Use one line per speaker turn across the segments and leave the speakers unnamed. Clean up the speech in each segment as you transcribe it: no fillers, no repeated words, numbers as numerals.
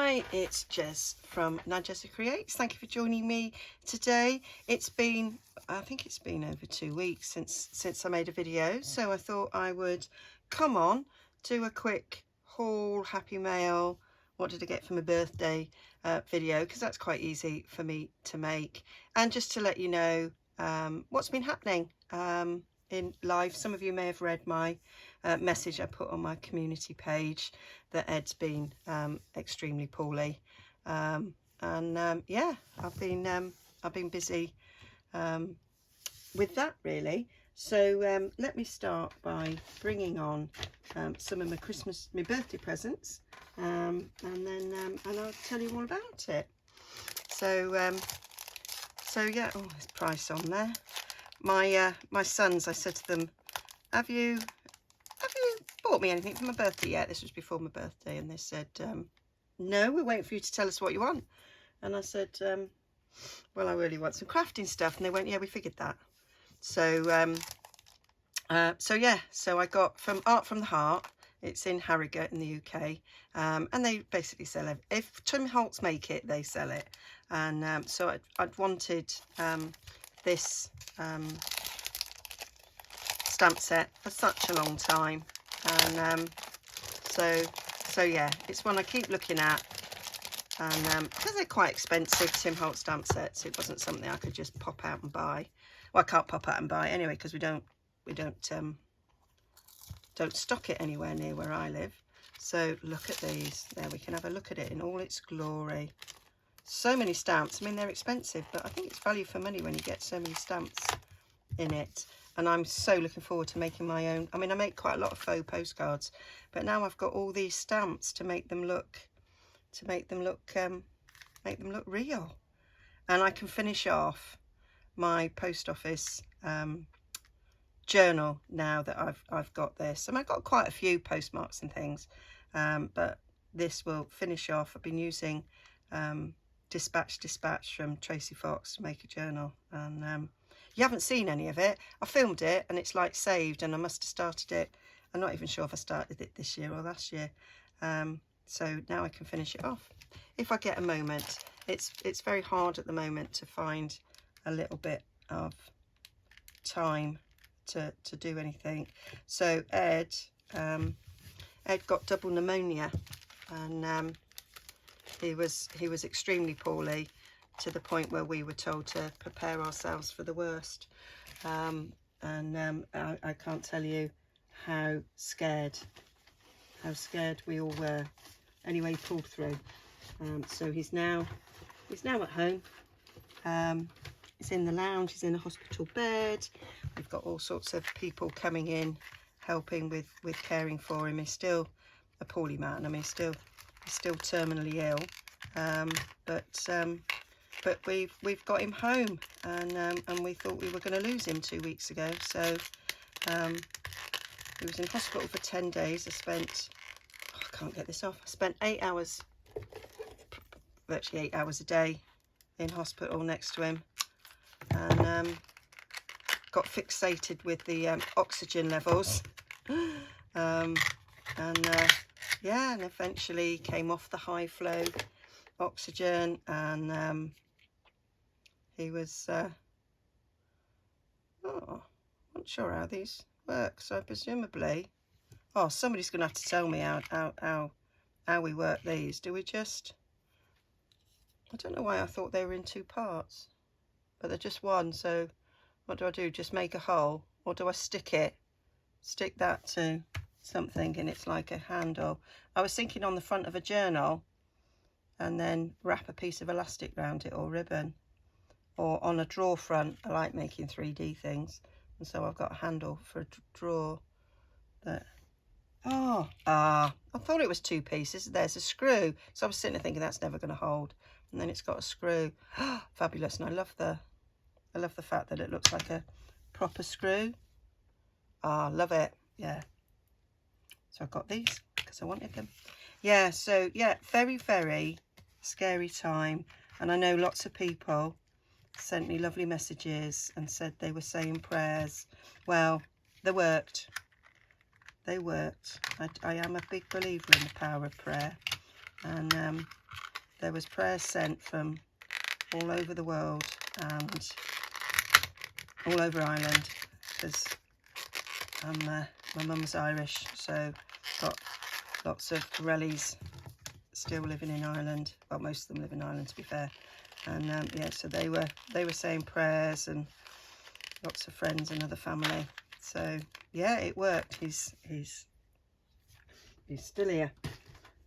Hi, it's Jez from Nigezza Creates. Thank you for joining me today. It's been, I think it's been over 2 weeks since I made a video, so I thought I would come on, do a quick haul, happy mail, what did I get for my birthday video, because that's quite easy for me to make, and just to let you know what's been happening in life. Some of you may have read my message I put on my community page that Ed's been extremely poorly, yeah, I've been busy with that really. So let me start by bringing on some of my birthday presents, and I'll tell you all about it. So yeah, oh, there's price on there. My sons, I said to them, have you bought me anything for my birthday yet? This was before my birthday, and they said, no, we're waiting for you to tell us what you want. And I said, well, I really want some crafting stuff. And they went, yeah, we figured that. So yeah, so I got from Art from the Heart. It's in Harrogate in the UK, and they basically sell it. If Holtz make it, they sell it. And so I'd wanted this stamp set for such a long time, and so yeah, it's one I keep looking at, and because they're quite expensive, Holtz stamp sets, it wasn't something I could just pop out and buy. Well, I can't pop out and buy anyway, because we don't stock it anywhere near where I live. So look at these. There, we can have a look at it in all its glory. So many stamps. I mean, they're expensive, but I think it's value for money when you get so many stamps in it. And I'm so looking forward to making my own. I mean, I make quite a lot of faux postcards, but now I've got all these stamps to make them look real. And I can finish off my post office journal now that I've got this. And I've got quite a few postmarks and things, but this will finish off. I've been using Dispatch from Tracy Fox to make a journal, and you haven't seen any of it. I filmed it and it's like saved, and I must have started it. I'm not even sure if I started it this year or last year. So now I can finish it off if I get a moment. It's very hard at the moment to find a little bit of time to do anything. So Ed got double pneumonia, and he was extremely poorly, to the point where we were told to prepare ourselves for the worst. I can't tell you how scared we all were. Anyway, he pulled through. So he's now at home. He's in the lounge. He's in a hospital bed. We've got all sorts of people coming in, helping with caring for him. He's still a poorly man. I mean, he's still terminally ill. But we've got him home, and we thought we were going to lose him 2 weeks ago. So he was in hospital for 10 days. I can't get this off. I spent 8 hours, virtually 8 hours a day, in hospital next to him, and got fixated with the oxygen levels, yeah, and eventually came off the high flow oxygen, and he was oh, I'm not sure how these work, so presumably, oh, somebody's gonna have to tell me how we work these. Do we just, I don't know why I thought they were in 2 parts, but they're just one. So what do? Just make a hole, or do I stick that to something and it's like a handle? I was thinking on the front of a journal, and then wrap a piece of elastic around it, or ribbon, or on a drawer front. I like making 3D things, and so I've got a handle for a drawer. That, I thought it was 2 pieces. There's a screw. So I was sitting there thinking that's never going to hold, and then it's got a screw. Fabulous. And I love the fact that it looks like a proper screw. Love it. Yeah. So I got these because I wanted them. Yeah, so yeah, very, very scary time. And I know lots of people sent me lovely messages and said they were saying prayers. Well, they worked. I am a big believer in the power of prayer, and there was prayers sent from all over the world and all over Ireland, because my mum's Irish, so got lots of Corellis still living in Ireland. Well, most of them live in Ireland, to be fair. And yeah, so they were saying prayers, and lots of friends and other family. So yeah, it worked. He's still here.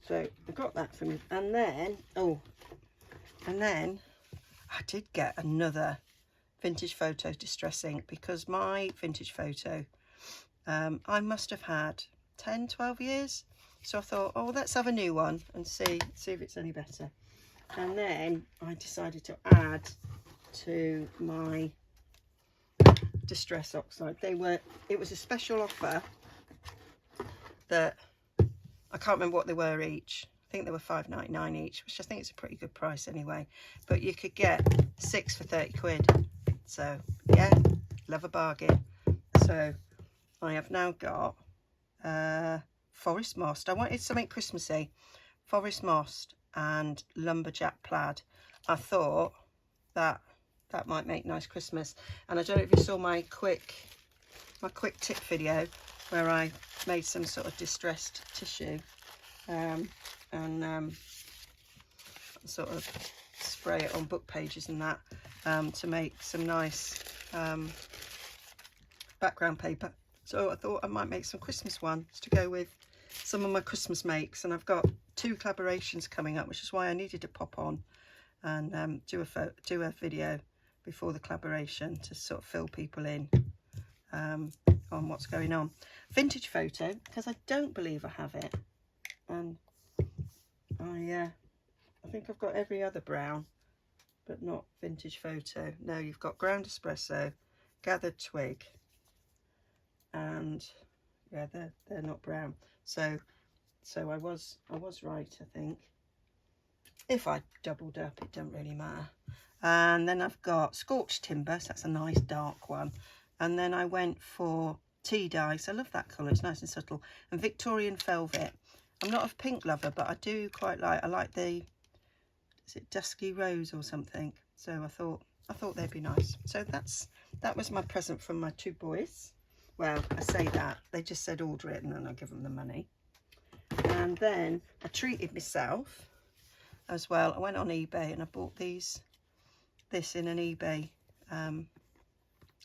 So I got that from him, and then I did get another vintage photo distress ink, because my vintage photo, I must have had 10-12 years. So I thought, oh, let's have a new one and see if it's any better. And then I decided to add to my distress oxide. It was a special offer that I can't remember what they were each. I think they were £5.99 each, which I think is a pretty good price anyway. But you could get 6 for 30 quid. So yeah, love a bargain. So I have now got Forest Moss. I wanted something Christmassy. Forest Moss and Lumberjack Plaid. I thought that might make nice Christmas. And I don't know if you saw my quick tip video where I made some sort of distressed tissue and sort of spray it on book pages and that to make some nice background paper. So I thought I might make some Christmas ones to go with some of my Christmas makes, and I've got 2 collaborations coming up, which is why I needed to pop on and do a video before the collaboration to sort of fill people in on what's going on. Vintage photo, because I don't believe I have it, and I think I've got every other brown, but not vintage photo. No, you've got ground espresso, gathered twig, and yeah, they're not brown. So I was right, I think. If I doubled up, it doesn't really matter. And then I've got scorched timber, so that's a nice dark one. And then I went for tea dye, so I love that colour, it's nice and subtle. And Victorian velvet. I'm not a pink lover, but I do quite like, I like the, is it dusky rose or something? So I thought they'd be nice. So that was my present from my 2 boys. Well, I say that, they just said order it and then I give them the money. And then I treated myself as well. I went on eBay and I bought this in an eBay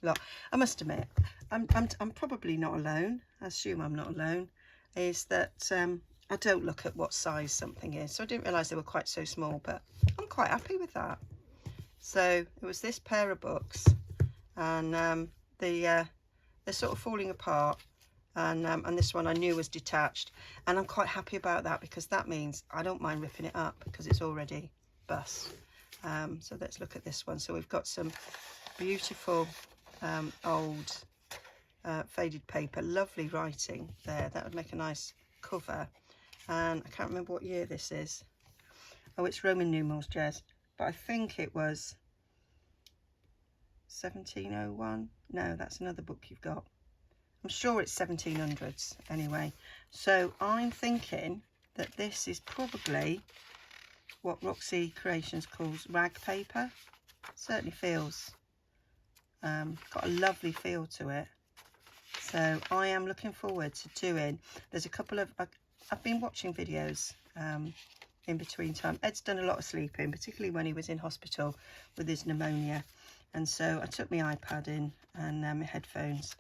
lot. I must admit, I'm probably not alone. I assume I'm not alone. Is that I don't look at what size something is, so I didn't realise they were quite so small, but I'm quite happy with that. So it was this pair of books, and they're sort of falling apart, and this one I knew was detached, and I'm quite happy about that, because that means I don't mind ripping it up because it's already bust. So let's look at this one. So we've got some beautiful old faded paper, lovely writing there. That would make a nice cover. And I can't remember what year this is. Oh, it's Roman numerals, Jez, but I think it was 1701. No, that's another book you've got. I'm sure it's 1700s anyway. So I'm thinking that this is probably what Roxy Creations calls rag paper. Certainly feels got a lovely feel to it. So I am looking forward to doing, there's a couple of, I've been watching videos in between time. Ed's done a lot of sleeping, particularly when he was in hospital with his pneumonia. And so I took my iPad in and my headphones,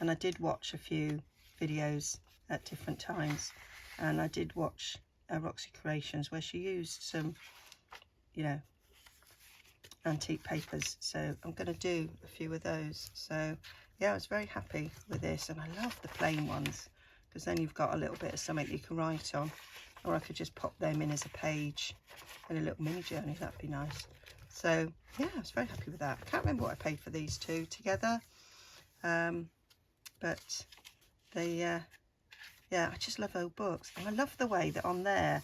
and I did watch a few videos at different times. And I did watch Roxy Creations, where she used some, you know, antique papers. So I'm going to do a few of those. So yeah, I was very happy with this, and I love the plain ones, because then you've got a little bit of something you can write on, or I could just pop them in as a page in a little mini journey. That'd be nice. So yeah, I was very happy with that. I can't remember what I paid for these 2 together, but they yeah, I just love old books, and I love the way that on there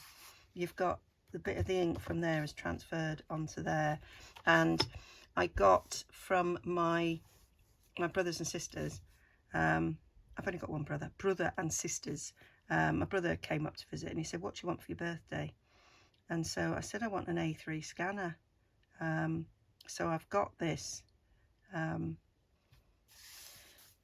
you've got the bit of the ink from there is transferred onto there. And I got from my brothers and sisters, I've only got one brother and sisters. My brother came up to visit, and he said, what do you want for your birthday? And so I said I want an A3 scanner. So I've got this.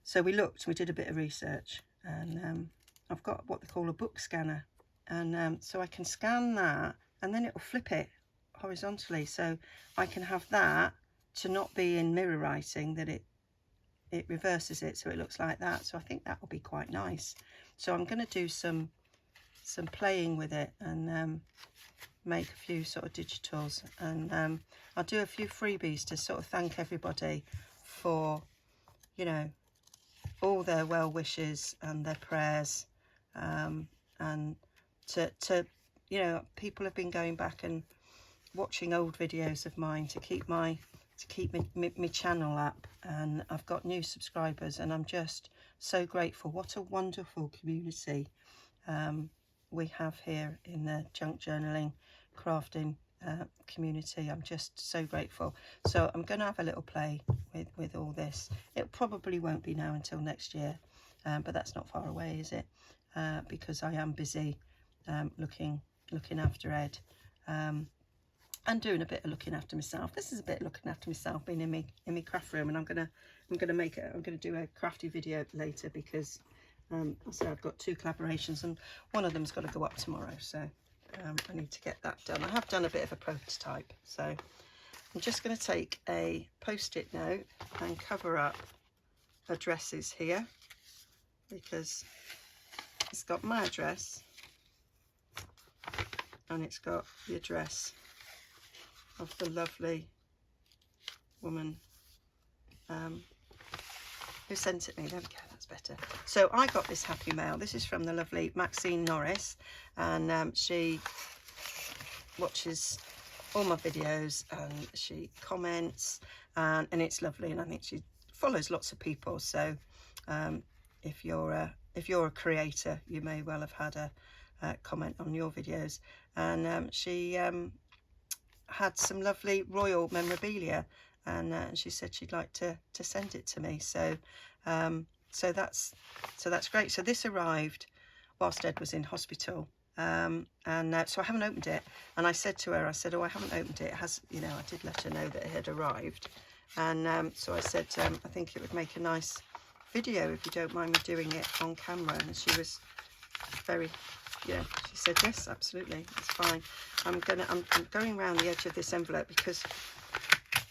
So we looked, we did a bit of research, and I've got what they call a book scanner. And so I can scan that, and then it will flip it horizontally. So I can have that to not be in mirror writing, that it reverses it so it looks like that. So I think that will be quite nice. So I'm going to do some playing with it and make a few sort of digitals, and I'll do a few freebies to sort of thank everybody for, you know, all their well wishes and their prayers, and to you know, people have been going back and watching old videos of mine to keep my channel up, and I've got new subscribers, and I'm just so grateful. What a wonderful community we have here in the junk journaling crafting community. I'm just so grateful. So I'm going to have a little play with all this. It probably won't be now until next year, but that's not far away, is it? Because I am busy looking after Ed, and doing a bit of looking after myself. This is a bit of looking after myself, being in my craft room, and I'm gonna do a crafty video later, because I said I've got 2 collaborations, and one of them's got to go up tomorrow, so I need to get that done. I have done a bit of a prototype, so I'm just going to take a post-it note and cover up addresses here, because it's got my address and it's got the address of the lovely woman who sent it me. There we go, that's better. So I got this happy mail. This is from the lovely Maxine Norris, and she watches all my videos and she comments, and it's lovely, and I think she follows lots of people. So if you're a creator, you may well have had a comment on your videos, and she had some lovely royal memorabilia, and she said she'd like to send it to me. So so that's great. So this arrived whilst Ed was in hospital, and so I haven't opened it, and I said to her, I said, oh, I haven't opened it. It has, you know, I did let her know that it had arrived, and so I said, I think it would make a nice video if you don't mind me doing it on camera. And she was very, yeah, she said yes, absolutely, it's fine. I'm going around the edge of this envelope because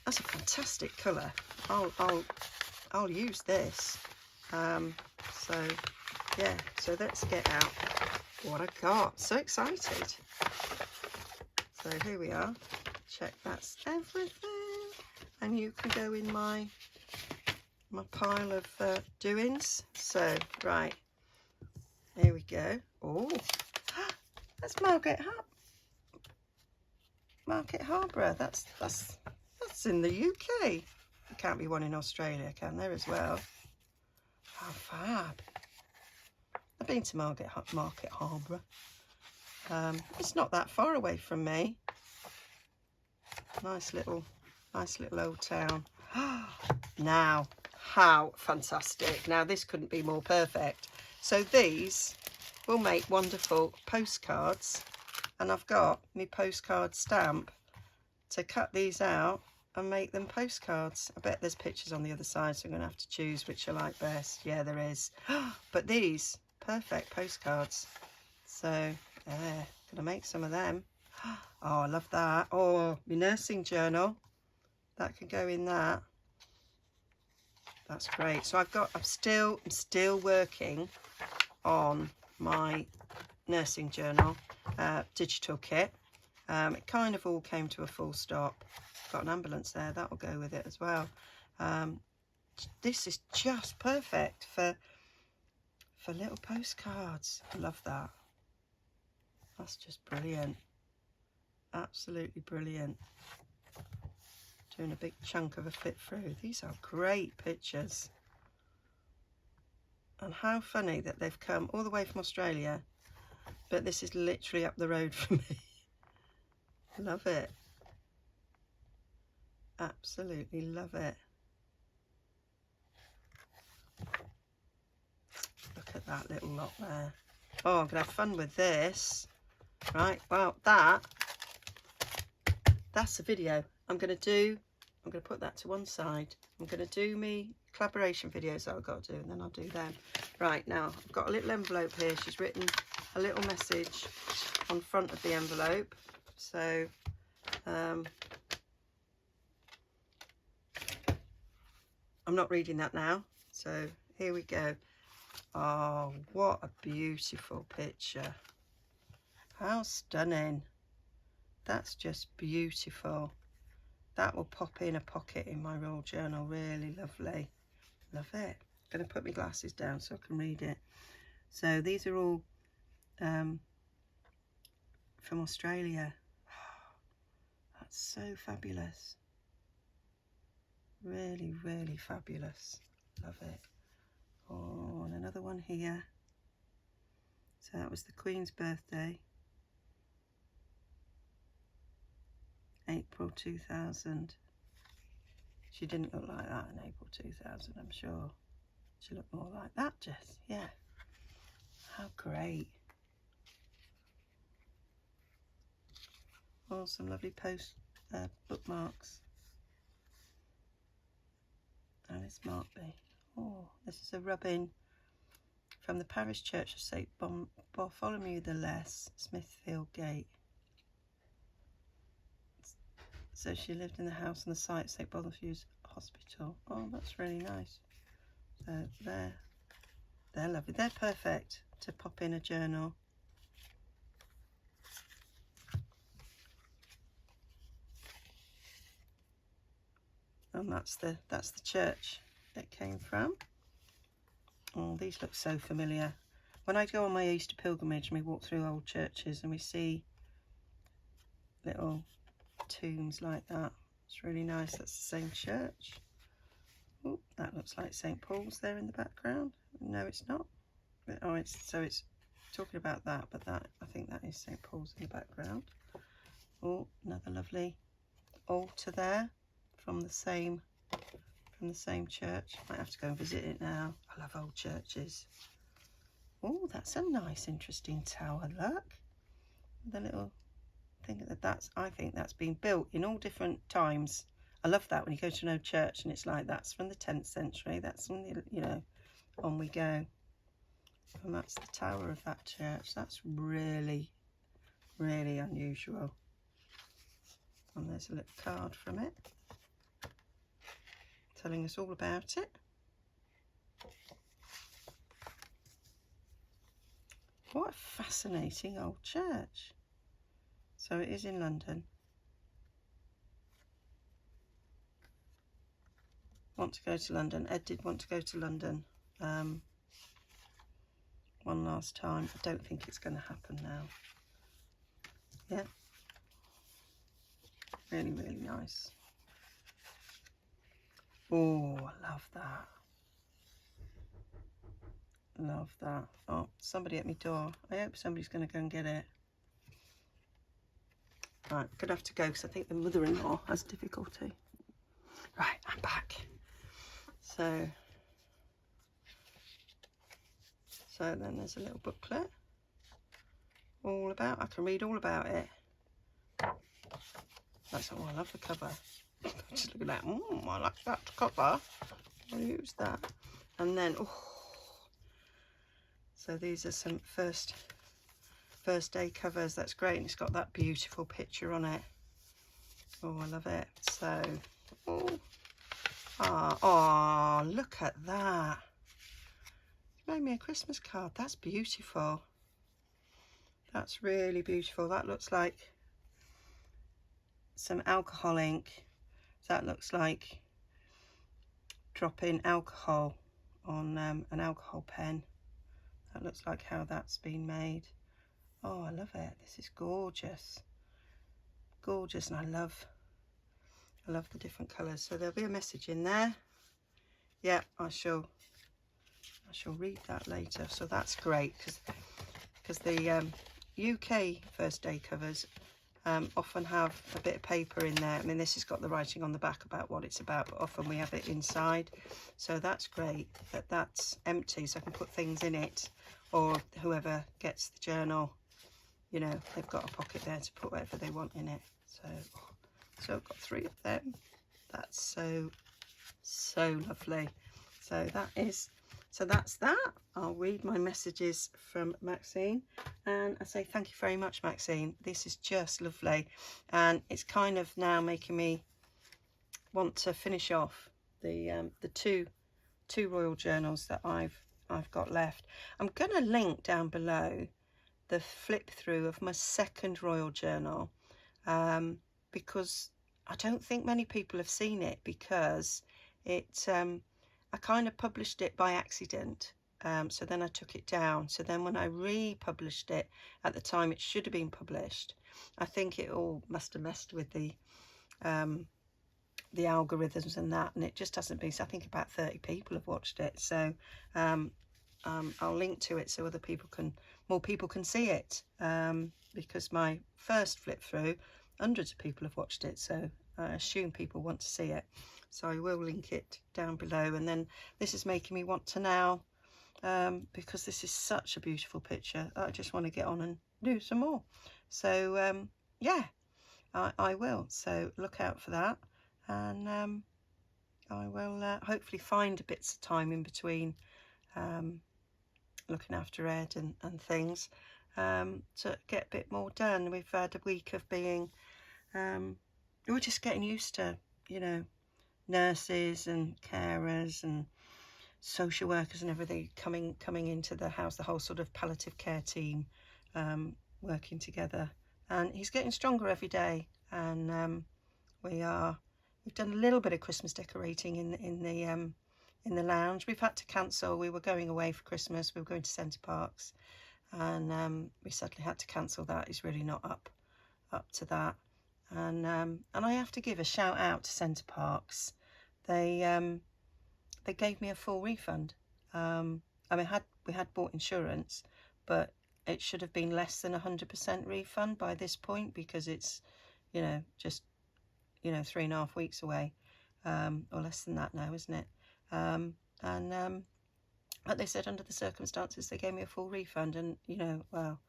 that's a fantastic colour. I'll use this. So yeah, so let's get out what I got. So excited. So here we are. Check that's everything, and you can go in my pile of doings. So right, here we go. Oh, that's Market Harbour. That's in the UK. There can't be one in Australia, can there, as well? How fab. I've been to Market Harbour. It's not that far away from me. Nice little old town. Now, how fantastic. Now this couldn't be more perfect. So these will make wonderful postcards, and I've got my postcard stamp to cut these out and make them postcards. I bet there's pictures on the other side, so I'm going to have to choose which I like best. Yeah, there is. But these, perfect postcards. So yeah, gonna make some of them. Oh, I love that. Oh, my nursing journal, that could go in that. That's great. So I'm still working on my nursing journal digital kit. It kind of all came to a full stop. Got an ambulance there, that'll go with it as well. This is just perfect for little postcards. I love that. That's just brilliant. Absolutely brilliant. Doing a big chunk of a flip through. These are great pictures. And how funny that they've come all the way from Australia, but this is literally up the road from me. Love it. Absolutely love it. Look at that little lot there. Oh, I'm gonna have fun with this. Right, well, that that's the video I'm going to put that to one side. I'm going to do me collaboration videos that I've got to do, and then I'll do them. Right, now I've got a little envelope here. She's written a little message on front of the envelope. So I'm not reading that now. So here we go. Oh, what a beautiful picture. How stunning. That's just beautiful. That will pop in a pocket in my roll journal. Really lovely. Love it. I'm going to put my glasses down so I can read it. So these are all from Australia. That's so fabulous. Really, really fabulous. Love it. Oh, and another one here. So that was the Queen's birthday. April 2000. She didn't look like that in April 2000, I'm sure. She looked more like that, Jess. Yeah. How great. Oh, some lovely bookmarks. Alice Markby. Oh, this is a rub-in from the parish church of St Bartholomew the Less, Smithfield Gate. So she lived in the house on the site of St Bartholomew's Hospital. Oh, that's really nice. So they're lovely. They're perfect to pop in a journal. And that's the church it came from. Oh, these look so familiar. When I go on my Easter pilgrimage and we walk through old churches and we see little tombs like that, it's really nice. That's the same church. Oh, that looks like St Paul's there in the background. No, it's not. Oh, it's talking about that, but that, I think that is St Paul's in the background. Oh, another lovely altar there from the same church. Might have to go and visit it now. I love old churches. Oh, that's a nice, interesting tower. Look, the little thing I think that's been built in all different times. I love that when you go to an old church and it's like that's from the 10th century. That's from the, you know, on we go. And that's the tower of that church. That's really, really unusual. And there's a little card from it telling us all about it. What a fascinating old church. So it is in London. Want to go to London. Ed did want to go to London one last time. I don't think it's going to happen now. Yeah. Really, really nice. Oh, I love that. Love that. Oh, somebody at my door. I hope somebody's going to go and get it. Right, I'm going to have to go because I think the mother-in-law has difficulty. Right, I'm back. So then there's a little booklet. All about, I can read all about it. That's, oh, I love the cover. Just look at that. I like that cover. I'll use that. And then, oh, so these are some first day covers. That's great. And it's got that beautiful picture on it. Oh, I love it. So, oh, look at that. You made me a Christmas card. That's beautiful. That's really beautiful. That looks like some alcohol ink. That looks like dropping alcohol on an alcohol pen. That looks like how that's been made. Oh, I love it. This is gorgeous. Gorgeous, and I love the different colours. So there'll be a message in there. Yeah, I shall read that later. So that's great because the UK first day covers often have a bit of paper in there. I mean, this has got the writing on the back about what it's about, but often we have it inside. So that's great that that's empty, so I can put things in it, or whoever gets the journal, you know, they've got a pocket there to put whatever they want in it. So So I've got 3 of them. That's so lovely. So that's that. I'll read my messages from Maxine, and I say thank you very much, Maxine. This is just lovely, and it's kind of now making me want to finish off the two royal journals that I've got left. I'm going to link down below the flip through of my second royal journal, because I don't think many people have seen it, because it I kind of published it by accident, so then I took it down. So then when I republished it at the time it should have been published, I think it all must have messed with the algorithms and that, and it just hasn't been. So I think about 30 people have watched it. So I'll link to it so more people can see it, because my first flip through, hundreds of people have watched it, so I assume people want to see it. So I will link it down below. And then this is making me want to now, because this is such a beautiful picture, I just want to get on and do some more. So yeah, I will. So look out for that, and I will hopefully find bits of time in between looking after Ed and things, to get a bit more done. We've had a week of being, we're just getting used to, you know, nurses and carers and social workers and everything coming into the house, the whole sort of palliative care team, working together. And he's getting stronger every day, and we've done a little bit of Christmas decorating in the lounge. We've had to cancel. We were going away for Christmas. We were going to Centre Parks, and we sadly had to cancel that. He's really not up to that. And I have to give a shout out to Centre Parks. They gave me a full refund. I mean, we had bought insurance, but it should have been less than 100% refund by this point, because it's, you know, just, you know, 3.5 weeks away, or less than that now, isn't it? But they said under the circumstances they gave me a full refund, and, you know, well,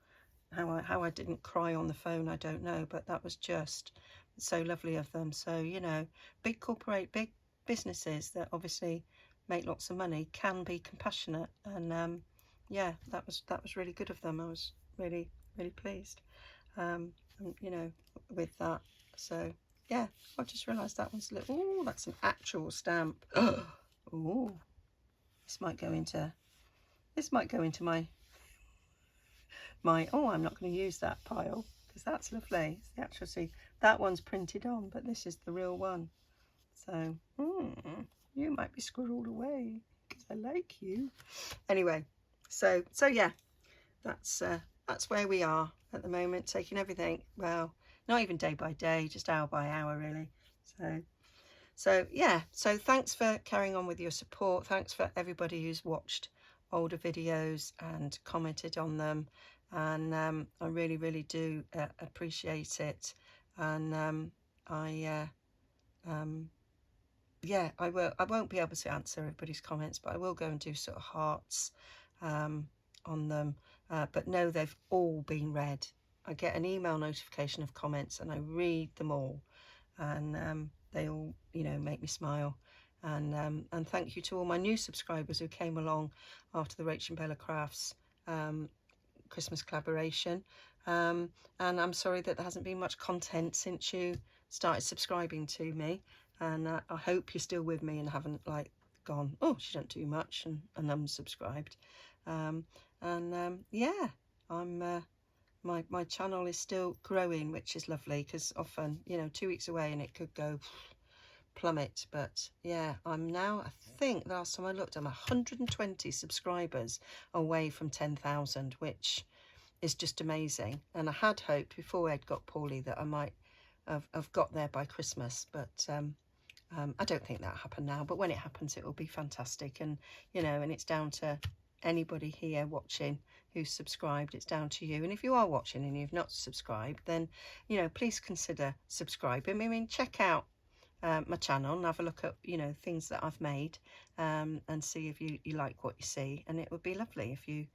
how I didn't cry on the phone, I don't know, but that was just so lovely of them. So, you know, big businesses that obviously make lots of money can be compassionate, and yeah, that was really good of them. I was really pleased, and, you know, with that. So yeah, I just realised that one's a little. Oh, that's an actual stamp. Oh, this might go into my oh, I'm not going to use that pile, because that's lovely. It's the actual, see, that one's printed on, but this is the real one. So you might be squirreled away, because I like you. Anyway, so yeah, that's where we are at the moment, taking everything, well, not even day by day, just hour by hour, really. So yeah, so thanks for carrying on with your support. Thanks for everybody who's watched older videos and commented on them, and I really do appreciate it. And yeah, I won't be able to answer everybody's comments, but I will go and do sort of hearts on them. But no, they've all been read. I get an email notification of comments, and I read them all, and they all, you know, make me smile. And thank you to all my new subscribers who came along after the Rach and Bella Crafts Christmas collaboration. And I'm sorry that there hasn't been much content since you started subscribing to me. And I hope you're still with me and haven't like gone, oh, she don't do much, and unsubscribed. Yeah, I'm my channel is still growing, which is lovely, because often, you know, 2 weeks away and it could go plummet. But yeah, I'm now, I think last time I looked, I'm 120 subscribers away from 10,000, which is just amazing. And I had hoped before Ed got poorly that I might have got there by Christmas, but I don't think that'll happen now. But when it happens, it will be fantastic. And, you know, and it's down to anybody here watching who's subscribed. It's down to you. And if you are watching and you've not subscribed, then, you know, please consider subscribing. I mean, check out my channel and have a look at, you know, things that I've made, and see if you like what you see. And it would be lovely if you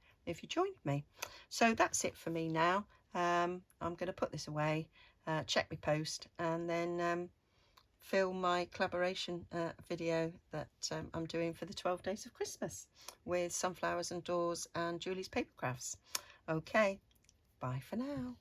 joined me. So that's it for me now. I'm going to put this away, check my post, and then film my collaboration video that I'm doing for the 12 Days of Christmas with Sunflowers and Doors and Julie's Paper Crafts. Okay, bye for now.